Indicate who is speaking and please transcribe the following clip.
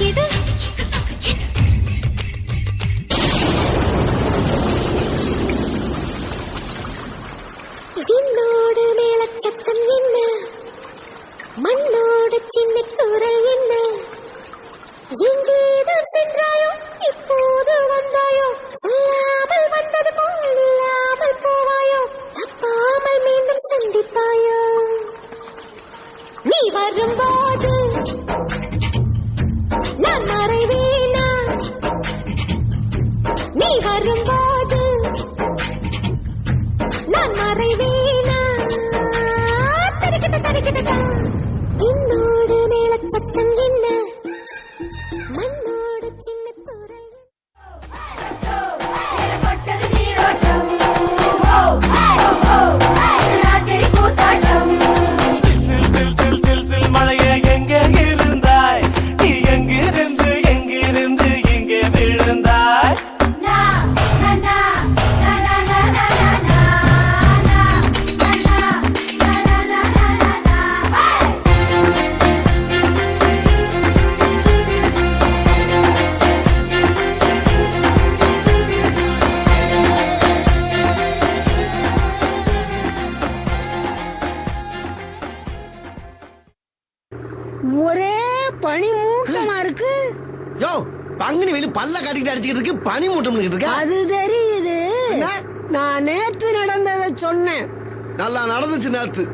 Speaker 1: இது விண்ணோடு மேலச்சத்தம் என்ன, மண்ணோடு சின்ன தூரல் என்ன, எங்கேதான் சென்றாயோ இப்போது வந்தாயோ, சொல்லாமல் வந்தது போல் இல்லாமல் போவாயோ, தப்பாமல் மீண்டும் சந்திப்பாயோ. நீ வரும்போது நான் மறைவேனா, நீ வரும்போது நான் மறைவேனா, தரிக்கிட்ட தரிக்கிட்ட என்னோடு மேலச்சத்தம் என்ன, மண்ணோடு சின்ன தூரல்.
Speaker 2: மழையே எங்கே இருந்தாய் நீ, எங்கிருந்து எங்கிருந்து எங்கே விழுந்தாய்?
Speaker 3: ஒரே பனி மூட்டமா இருக்கு.
Speaker 4: யோ, பங்குனி வெயில் பல்ல காட்டிக்கிட்டு அடிச்சுக்கிட்டு இருக்கு, பனி மூட்டம் இருக்கு.
Speaker 3: அது தெரியுது. நான் நேத்து நடந்ததை சொன்னேன்.
Speaker 4: நல்லா நடந்துச்சு நேத்து.